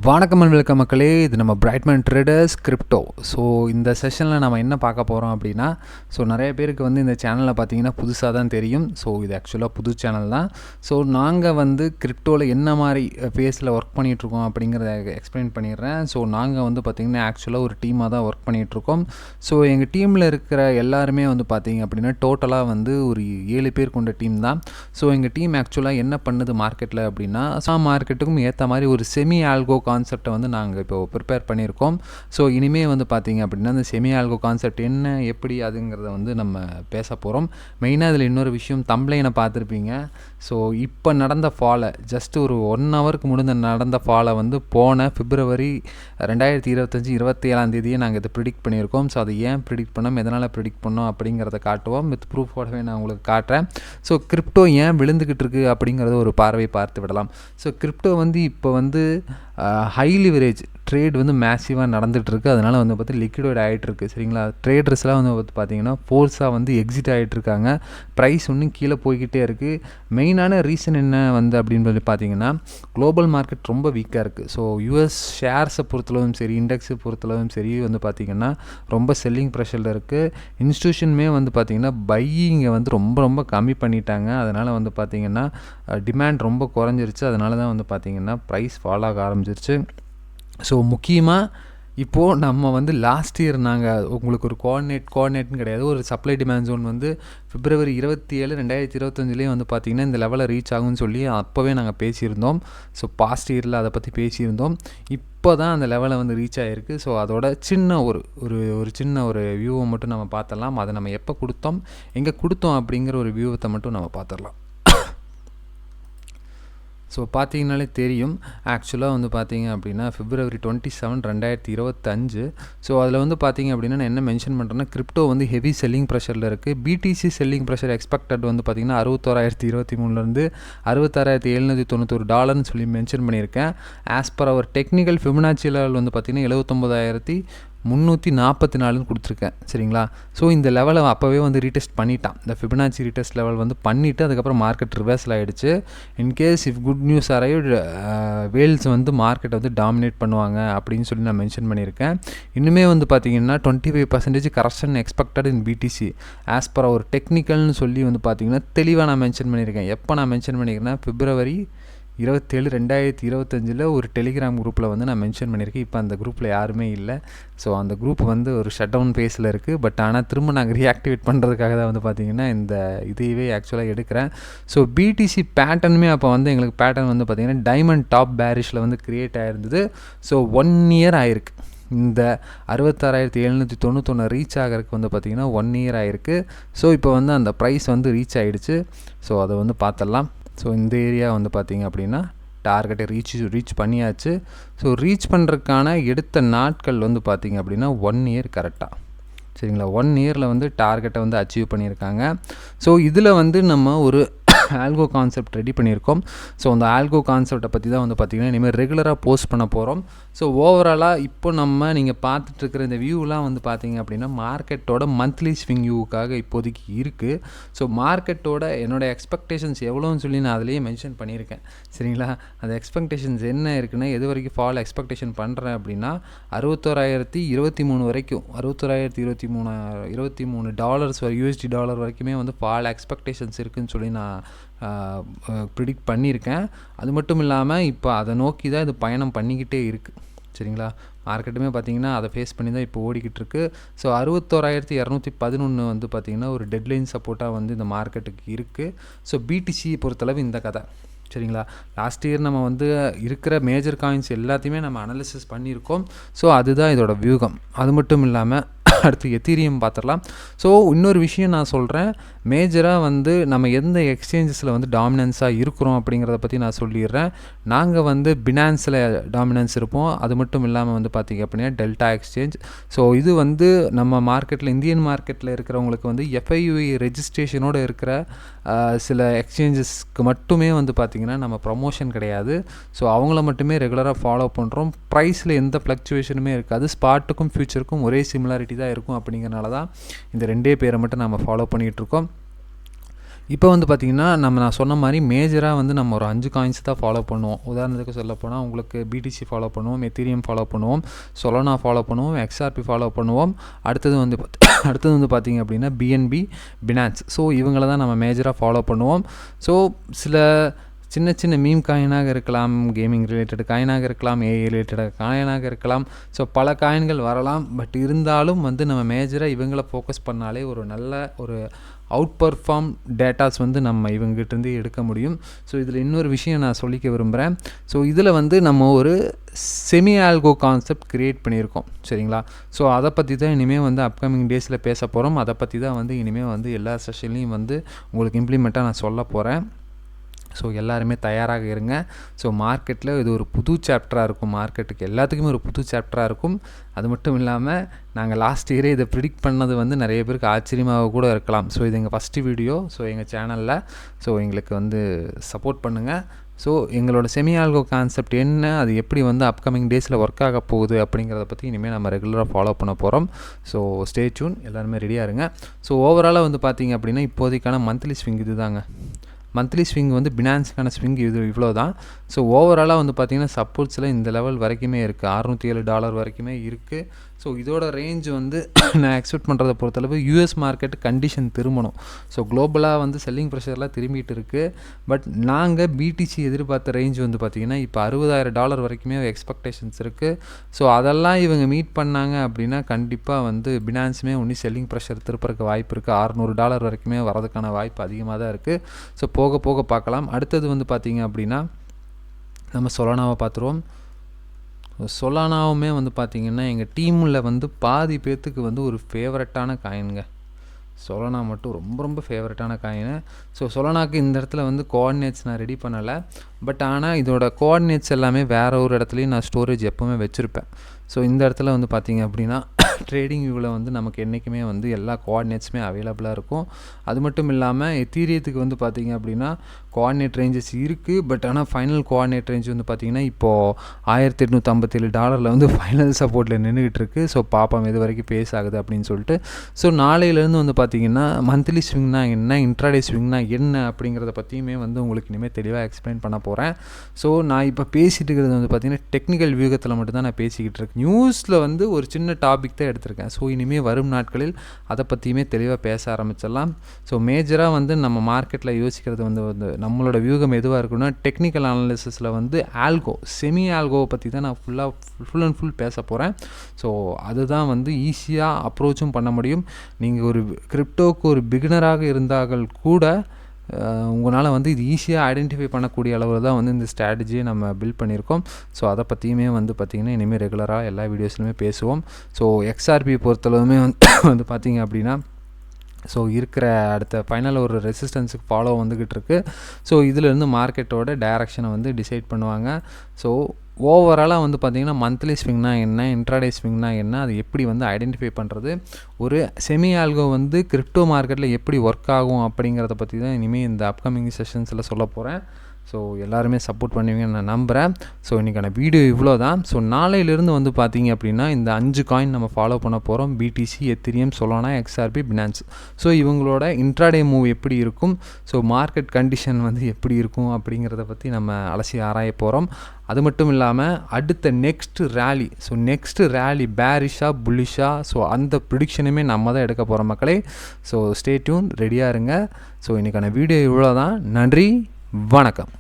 வணக்கம் and welcome மக்களே. இது நம்ம பிரைட்மேன் ட்ரேடர்ஸ் கிரிப்டோ. ஸோ இந்த செஷனில் நம்ம என்ன பார்க்க போகிறோம் அப்படின்னா, நிறைய பேருக்கு இந்த சேனலில் பார்த்தீங்கன்னா புதுசாக தான் தெரியும். ஸோ இது ஆக்சுவலாக புது சேனல் தான். ஸோ நாங்கள் கிரிப்டோவில் என்ன மாதிரி ஃபேஸில் ஒர்க் பண்ணிகிட்ருக்கோம் அப்படிங்கிறத எக்ஸ்பிளைன் பண்ணிடுறேன். ஸோ நாங்கள் பார்த்திங்கன்னா ஆக்சுவலாக ஒரு டீமாக தான் ஒர்க் பண்ணிகிட்ருக்கோம். ஸோ எங்கள் டீமில் இருக்கிற எல்லாருமே பார்த்திங்க அப்படின்னா டோட்டலாக ஒரு 7 பேர் கொண்ட டீம் தான். ஸோ எங்கள் டீம் ஆக்சுவலாக என்ன பண்ணுது மார்க்கெட்டில் அப்படின்னா, மார்க்கெட்டுக்கும் ஏற்ற மாதிரி ஒரு செமி ஆல்கோ கான்செப்டை நாங்கள் இப்போ ப்ரிப்பேர் பண்ணியிருக்கோம். ஸோ இனிமேல் பார்த்தீங்க அப்படின்னா அந்த செமி ஆல்கோ கான்செப்ட் என்ன, எப்படி அதுங்கிறத நம்ம பேச போகிறோம். மெயினாக இதில் இன்னொரு விஷயம், தம்ப்லைனை பார்த்துருப்பீங்க. ஸோ இப்போ நடந்த ஃபாலை ஜஸ்ட் ஒரு 1 ஹவருக்கு முடிந்த நடந்த ஃபாலை போன பிப்ரவரி 2025 27 நாங்கள் இதை ப்ரிடிக்ட் பண்ணியிருக்கோம். ஸோ அதை ஏன் ப்ரிடிக்ட் பண்ணோம், எதனால் ப்ரிடிக்ட் பண்ணோம் அப்படிங்கிறத காட்டுவோம். வித் ப்ரூஃபோடவே நான் உங்களுக்கு காட்டுறேன். ஸோ கிரிப்டோ ஏன் விழுந்துக்கிட்டு இருக்குது அப்படிங்கிறத ஒரு பார்வை பார்த்து விடலாம். ஸோ கிரிப்டோ இப்போ ஹை லிவரேஜ் ட்ரேட் மேசிவாக நடந்துகிட்ருக்கு. அதனால் பார்த்து லிக்விட் ஆகிட்டுருக்கு. சரிங்களா, ட்ரேடர்ஸ்லாம் பார்த்தீங்கன்னா ஃபோர்ஸாக எக்ஸிட் ஆகிட்டுருக்காங்க. ப்ரைஸ் இன்னும் கீழே போய்கிட்டே இருக்குது. மெயினான ரீசன் என்ன அப்படின்னு சொல்லி பார்த்தீங்கன்னா, குளோபல் மார்க்கெட் ரொம்ப வீக்காக இருக்குது. ஸோ யூஎஸ் ஷேர்ஸை பொறுத்தளவும் சரி, இண்டெக்ஸை பொறுத்தளவும் சரி பார்த்திங்கன்னா ரொம்ப செல்லிங் ப்ரெஷரில் இருக்குது. இன்ஸ்டியூஷனுமே பார்த்திங்கன்னா பையிங்கை ரொம்ப ரொம்ப கம்மி பண்ணிட்டாங்க. அதனால் பார்த்திங்கன்னா டிமாண்ட் ரொம்ப குறைஞ்சிருச்சு. அதனால தான் பார்த்திங்கன்னா ப்ரைஸ் ஃபால் ஆக ஆரம்பிச்சிருச்சு. ஸோ முக்கியமாக இப்போது நம்ம லாஸ்ட் இயர் நாங்கள் உங்களுக்கு ஒரு கோஆர்டினேட்னு கிடையாது, ஒரு சப்ளை டிமாண்ட் ஜோன் பிப்ரவரி 27 2025 பார்த்திங்கன்னா இந்த லெவலில் ரீச் ஆகும்னு சொல்லி அப்போவே நாங்கள் பேசியிருந்தோம். ஸோ பாஸ்ட் இயரில் அதை பற்றி பேசியிருந்தோம். இப்போ தான் அந்த லெவலை ரீச் ஆகிருக்கு. ஸோ அதோட சின்ன ஒரு சின்ன ஒரு வியூவை மட்டும் நம்ம பார்த்துடலாம். அதை நம்ம எப்போ கொடுத்தோம், எங்கே கொடுத்தோம் அப்படிங்கிற ஒரு வியூவத்தை மட்டும் நம்ம பார்த்துடலாம். ஸோ பார்த்தீங்கனாலே தெரியும். ஆக்சுவலாக பார்த்தீங்க அப்படின்னா பிப்ரவரி 27 2025. ஸோ அதில் பார்த்தீங்க அப்படின்னா நான் என்ன மென்ஷன் பண்ணுறேன்னா, கிரிப்டோ ஹெவி செல்லிங் ப்ரெஷரில் இருக்குது. பிடிசி செல்லிங் ப்ரெஷர் எக்ஸ்பெக்டட் பார்த்தீங்கன்னா 61,023 $61,791 சொல்லி மென்ஷன் பண்ணியிருக்கேன். ஆஸ் பர் அவர் டெக்னிக்கல் ஃபிபனாச்சி லெவல் பார்த்தீங்கன்னா 79,344 கொடுத்துருக்கேன். சரிங்களா, ஸோ இந்த லெவலை அப்போவே ரீடெஸ்ட் பண்ணிட்டான். இந்த ஃபிபனாச்சி ரீடெஸ்ட் லெவல் பண்ணிவிட்டு அதுக்கப்புறம் மார்க்கெட் ரிவர்ஸில் ஆகிடுச்சு. In case if good news arrived, whales மார்க்கெட்டை டாமினேட் பண்ணுவாங்க அப்படின்னு சொல்லி நான் மென்ஷன் பண்ணியிருக்கேன். இன்னுமே பார்த்தீங்கன்னா 25% correction expected in BTC as per our டெக்னிக்கல்னு சொல்லி பார்த்தீங்கன்னா தெளிவாக நான் மென்ஷன் பண்ணியிருக்கேன். எப்போ நான் மென்ஷன் பண்ணியிருக்கேன்னா பிப்ரவரி 27 2025 ஒரு டெலிகிராம் குரூப்பில் நான் மென்ஷன் பண்ணியிருக்கேன். இப்போ அந்த குரூப்பில் யாருமே இல்லை. ஸோ அந்த குரூப் ஒரு ஷட் டவுன் ஃபேஸில் இருக்குது. பட் ஆனால் திரும்ப நாங்கள் ரீஆக்டிவேட் பண்ணுறதுக்காக தான் பார்த்தீங்கன்னா இந்த இதையவே ஆக்சுவலாக எடுக்கிறேன். ஸோ பிடிசி பேட்டர்னுமே அப்போ எங்களுக்கு பேட்டர்ன் பார்த்திங்கன்னா டைமண்ட் டாப் பேரிஷில் க்ரியேட் ஆகிருந்தது. ஸோ 1 இயர் ஆயிருக்கு. இந்த 66,791 ரீச் ஆகிறதுக்கு பார்த்திங்கன்னா 1 இயர் ஆகிருக்கு. ஸோ இப்போ அந்த ப்ரைஸ் ரீச் ஆகிடுச்சு. ஸோ அதை பார்த்துடலாம். ஸோ இந்த ஏரியா பார்த்திங்க அப்படின்னா டார்கெட்டை ரீச் பண்ணியாச்சு. ஸோ ரீச் பண்ணுறதுக்கான எடுத்த நாட்கள் பார்த்திங்க அப்படின்னா 1 இயர் கரெக்டாக. சரிங்களா, 1 இயரில் டார்கெட்டை அச்சீவ் பண்ணியிருக்காங்க. ஸோ இதில் நம்ம ஒரு ஆல்கோ கான்செப்ட் ரெடி பண்ணியிருக்கோம். ஸோ அந்த ஆல்கோ கான்செப்டை பற்றி தான் பார்த்திங்கன்னா இனிமேல் ரெகுலராக போஸ்ட் பண்ண போகிறோம். ஸோ ஓவராலாக இப்போ நீங்கள் பார்த்துட்ருக்கிற இந்த வியூலாம் பார்த்திங்க அப்படின்னா மார்க்கெட்டோட மந்த்லி ஸ்விங் வியூவுக்காக இப்போதைக்கு இருக்குது. ஸோ மார்க்கெட்டோட என்னோடய எக்ஸ்பெக்டேஷன்ஸ் எவ்வளோன்னு சொல்லி நான் அதிலேயே மென்ஷன் பண்ணியிருக்கேன். சரிங்களா, அந்த எக்ஸ்பெக்டேஷன்ஸ் என்ன இருக்குன்னா, எது வரைக்கும் ஃபால் எக்ஸ்பெக்டேஷன் பண்ணுறேன் அப்படின்னா $61,023 வரைக்கும், $61,023 யூஎஸ்டி டாலர் வரைக்குமே ஃபால் எக்ஸ்பெக்டேஷன்ஸ் இருக்குதுன்னு சொல்லி நான் ப்ரிடிக்ட் பண்ணியிருக்கேன். அது மட்டும் இல்லாமல் இப்போ அதை நோக்கி தான் இது பயணம் பண்ணிக்கிட்டே இருக்குது. சரிங்களா, மார்க்கெட்டுமே பார்த்திங்கன்னா அதை ஃபேஸ் பண்ணி தான் இப்போ ஓடிக்கிட்டு இருக்குது. ஸோ 61,211 பார்த்திங்கன்னா ஒரு டெட்லைன் சப்போர்ட்டாக இந்த மார்க்கெட்டுக்கு இருக்குது. ஸோ பிடிசி பொறுத்தளவு இந்த கதை. சரிங்களா, லாஸ்ட் இயர் நம்ம இருக்கிற மேஜர் காயின்ஸ் எல்லாத்தையுமே நம்ம அனாலிசிஸ் பண்ணியிருக்கோம். ஸோ அதுதான் இதோட வியூகம். அது மட்டும் இல்லாமல் அடுத்து எத்தீரியம் பார்த்துடலாம். ஸோ இன்னொரு விஷயம் நான் சொல்கிறேன், மேஜராக நம்ம எந்த எக்ஸ்சேஞ்சஸில் டாமினன்ஸாக இருக்கிறோம் அப்படிங்கிறத பற்றி நான் சொல்லிடுறேன். நாங்கள் பினான்ஸில் டாமினன்ஸ் இருப்போம். அது மட்டும் இல்லாமல் பார்த்திங்க அப்படின்னா டெல்டா எக்ஸ்சேஞ்ச். ஸோ இது நம்ம மார்க்கெட்டில் இந்தியன் மார்க்கெட்டில் இருக்கிறவங்களுக்கு எஃப்ஐயூஐ ரெஜிஸ்ட்ரேஷனோடு இருக்கிற சில எக்ஸ்சேஞ்சஸ்க்கு மட்டுமே பார்த்திங்கன்னா நம்ம ப்ரமோஷன் கிடையாது. ஸோ அவங்கள மட்டுமே ரெகுலராக ஃபாலோ பண்ணுறோம். ப்ரைஸில் எந்த ஃப்ளக்சுவேஷனுமே இருக்காது. ஸ்பாட்டுக்கும் ஃபியூச்சருக்கும் ஒரே சிமிலாரிட்டி தான் இருக்கும். அப்படிங்கிறனால தான் இந்த 2 பேரை மட்டும் நம்ம ஃபாலோ பண்ணிகிட்ருக்கோம். இப்போ வந்து பார்த்திங்கன்னா நான் சொன்ன மாதிரி மேஜராக வந்து நம்ம ஒரு 5 காயின்ஸ் தான் ஃபாலோ பண்ணுவோம். உதாரணத்துக்கு சொல்லப்போனால் உங்களுக்கு பிடிசி ஃபாலோ பண்ணுவோம், எத்தீரியம் ஃபாலோ பண்ணுவோம், சொலானா ஃபாலோ பண்ணுவோம், எக்ஸ்ஆர்பி ஃபாலோ பண்ணுவோம். அடுத்தது வந்து பார்த்திங்க அப்படின்னா பிஎன்பி, பினான்ஸ். ஸோ இவங்கள தான் நம்ம மேஜராக ஃபாலோ பண்ணுவோம். ஸோ சில சின்ன சின்ன மீம் காயினாக இருக்கலாம், கேமிங் ரிலேட்டட் காயினாக இருக்கலாம், ஏஐ ரிலேட்டட் காயினாக இருக்கலாம். ஸோ பல காயின்கள் வரலாம். பட் இருந்தாலும் வந்து நம்ம மேஜராக இவங்கள ஃபோக்கஸ் பண்ணாலே ஒரு நல்ல ஒரு அவுட் பர்ஃபார்ம் டேட்டாஸ் வந்து நம்ம இவங்ககிட்டருந்து எடுக்க முடியும். ஸோ இதில் இன்னொரு விஷயம் நான் சொல்லிக்க விரும்புகிறேன். ஸோ இதில் வந்து நம்ம ஒரு செமி ஆல்கோ கான்செப்ட் க்ரியேட் பண்ணியிருக்கோம், சரிங்களா? ஸோ அதை பற்றி தான் இனிமேல் வந்து அப்கமிங் டேஸில் பேச போகிறோம். அதை பற்றி தான் வந்து இனிமேல் வந்து எல்லா செஷன்லையும் வந்து உங்களுக்கு இம்ப்ளிமெண்ட்டாக நான் சொல்ல போகிறேன். ஸோ எல்லாருமே தயாராக இருங்க. ஸோ மார்க்கெட்டில் இது ஒரு புது சாப்டராக இருக்கும். மார்க்கெட்டுக்கு எல்லாத்துக்குமே ஒரு புது சாப்டராக இருக்கும். அது மட்டும் இல்லாமல் நாங்கள் லாஸ்ட் இயரே இதை ப்ரிடிக்ட் பண்ணது வந்து நிறைய பேருக்கு ஆச்சரியமாக கூட இருக்கலாம். ஸோ இது எங்கள் ஃபஸ்ட்டு வீடியோ. ஸோ எங்கள் சேனலில் ஸோ எங்களுக்கு வந்து சப்போர்ட் பண்ணுங்கள். ஸோ எங்களோட செமி ஆல்கோ கான்செப்ட் என்ன, அது எப்படி வந்து அப்கமிங் டேஸில் ஒர்க் ஆக போகுது அப்படிங்கிறத பற்றி இனிமேல் நம்ம ரெகுலராக ஃபாலோ பண்ண போகிறோம். ஸோ ஸ்டே டியூன், எல்லாருமே ரெடியாக இருங்க. ஸோ ஓவராலாக வந்து பார்த்திங்க அப்படின்னா இப்போதைக்கான மந்த்லி ஸ்விங் இது தாங்க. மந்த்லி ஸ்விங் வந்து பினான்ஸுக்கான ஸ்விங் இது இவ்வளோ தான். ஸோ ஓவராலாக வந்து பார்த்திங்கன்னா சப்போர்ட்ஸில் இந்த லெவல் வரைக்குமே இருக்குது, $607 வரைக்குமே இருக்குது. ஸோ இதோட ரேஞ்ச் வந்து நான் எக்ஸ்பெக்ட் பண்ணுறதை பொறுத்தளவு யூஎஸ் மார்க்கெட் கண்டிஷன் திரும்பணும். ஸோ குளோபலாக வந்து செல்லிங் ப்ரெஷர்லாம் திரும்பிட்டு இருக்குது. பட் நாங்கள் பிடிசி எதிர்பார்த்த ரேஞ்ச் வந்து பார்த்திங்கன்னா இப்போ $60,000 வரைக்குமே எக்ஸ்பெக்டேஷன்ஸ் இருக்குது. ஸோ அதெல்லாம் இவங்க மீட் பண்ணாங்க அப்படின்னா கண்டிப்பாக வந்து பினான்ஸுமே ஒன்று செல்லிங் ப்ரெஷர் திருப்பறக்கு வாய்ப்பு இருக்குது. $600 வரைக்குமே வரதுக்கான வாய்ப்பு அதிகமாக தான் இருக்குது. ஸோ போக போக பார்க்கலாம். அடுத்தது வந்து பார்த்திங்க அப்படின்னா நம்ம சொலானாவை பார்த்துருவோம். சொலானாவுமே வந்து பார்த்திங்கன்னா எங்கள் டீமில் வந்து பாதி பேர்த்துக்கு வந்து ஒரு ஃபேவரட்டான காயினுங்க. சொலானா மட்டும் ரொம்ப ரொம்ப ஃபேவரட்டான காயின். ஸோ சொலானாக்கு இந்த இடத்துல வந்து கோஆர்டினேட்ஸ் நான் ரெடி பண்ணலை. பட் ஆனால் இதோட கோஆர்டினேட்ஸ் எல்லாமே வேறு ஒரு இடத்துலையும் நான் ஸ்டோரேஜ் எப்போவுமே வச்சுருப்பேன். ஸோ இந்த இடத்துல வந்து பார்த்திங்க அப்படின்னா ட்ரேடிங் வியூவில் வந்து நமக்கு என்றைக்குமே வந்து எல்லா கோஆர்டினேட்ஸுமே அவைலபிளாக இருக்கும். அது மட்டும் இல்லாமல் எத்தீரியத்துக்கு வந்து பார்த்திங்க அப்படின்னா கோஆர்டினேட் ரேஞ்சஸ் இருக்குது. பட் ஆனால் ஃபைனல் கோஆர்டினேட் ரேஞ்ச் வந்து பார்த்திங்கன்னா இப்போது $1857 வந்து ஃபைனல் சப்போர்ட்டில் நின்றுக்கிட்டு இருக்குது. ஸோ பார்ப்போம் எது வரைக்கும் பேஸ் ஆகுது அப்படின்னு சொல்லிட்டு. ஸோ நாளையிலேருந்து வந்து பார்த்திங்கன்னா மந்த்லி ஸ்விங்னா என்ன, இன்ட்ராடே ஸ்விங்னா என்ன அப்படிங்கிறத பற்றியுமே வந்து உங்களுக்கு இனிமேல் தெளிவாக எக்ஸ்பிளைன் பண்ண போகிறேன். ஸோ நான் இப்போ பேசிகிட்டு இருக்கிறது வந்து பார்த்திங்கன்னா டெக்னிக்கல் வியூகத்தில் மட்டும்தான் நான் பேசிக்கிட்டு இருக்கேன். நியூஸில் வந்து ஒரு சின்ன டாபிக் தான் எடுத்திருக்கேன். ஸோ இனிமேல் வரும் நாட்களில் அதை பற்றியுமே தெளிவாக பேச ஆரம்பிச்சிடலாம். ஸோ மேஜராக வந்து நம்ம மார்க்கெட்டில் யோசிக்கிறது வந்து நம்மளோட வியூகம் எதுவாக இருக்குன்னா டெக்னிக்கல் அனாலிசிஸில் வந்து ஆல்கோ, செமி ஆல்கோவை பற்றி தான் நான் ஃபுல் அண்ட் ஃபுல் பேச போகிறேன். ஸோ அதுதான் வந்து ஈஸியாக அப்ரோச்சும் பண்ண முடியும். நீங்கள் ஒரு கிரிப்டோவுக்கு ஒரு பிகினராக இருந்தார்கள் கூட உங்களால் வந்து இது ஈஸியாக ஐடென்டிஃபை பண்ணக்கூடிய அளவில் தான் வந்து இந்த ஸ்ட்ராட்டஜியை நம்ம பில்ட் பண்ணியிருக்கோம். ஸோ அதை பற்றியுமே வந்து பார்த்திங்கன்னா இனிமேல் ரெகுலராக எல்லா வீடியோஸ்லையுமே பேசுவோம். ஸோ எக்ஸ்ஆர்பி பொறுத்தளவுமே வந்து பார்த்திங்க அப்படின்னா ஸோ இருக்கிற அடுத்த ஃபைனல் ஒரு ரெசிஸ்டன்ஸுக்கு ஃபாலோ வந்துக்கிட்டு இருக்குது. ஸோ இதிலேருந்து மார்க்கெட்டோட டைரக்ஷனை வந்து டிசைட் பண்ணுவாங்க. ஸோ ஓவராலாக வந்து பார்த்திங்கன்னா மந்த்லி ஸ்விங்னா என்ன, இன்ட்ராடே ஸ்விங்னா என்ன, அது எப்படி வந்து ஐடென்டிஃபை பண்ணுறது, ஒரு செமி ஆல்கோ வந்து கிரிப்டோ மார்க்கெட்டில் எப்படி ஒர்க் ஆகும் அப்படிங்கிறத பற்றி தான் இனிமேல் இந்த அப்கமிங் செஷன்ஸில் சொல்ல போகிறேன். ஸோ எல்லாருமே சப்போர்ட் பண்ணுவீங்கன்னு நான் நம்புகிறேன். ஸோ இன்றைக்கான வீடியோ இவ்வளோ தான். ஸோ நாளையிலேருந்து வந்து பார்த்திங்க அப்படின்னா இந்த 5 காயின் நம்ம ஃபாலோ பண்ண போகிறோம். BTC, Ethereum, Solana, XRP, Binance. So இவங்களோட இன்ட்ராடே மூவ் எப்படி இருக்கும், ஸோ மார்க்கெட் கண்டிஷன் வந்து எப்படி இருக்கும் அப்படிங்கிறத பற்றி நம்ம அலசி ஆராய போகிறோம். அது மட்டும் இல்லாமல் அடுத்த நெக்ஸ்ட் ரேலி பேரிஷா புல்லிஷா, ஸோ அந்த ப்ரிடிக்ஷனுமே நம்ம தான் எடுக்க போகிறோம் மக்களே. ஸோ ஸ்டே டியூன், ரெடியாக இருங்க. ஸோ இன்றைக்கான வீடியோ இவ்வளோ தான். நன்றி, வணக்கம்.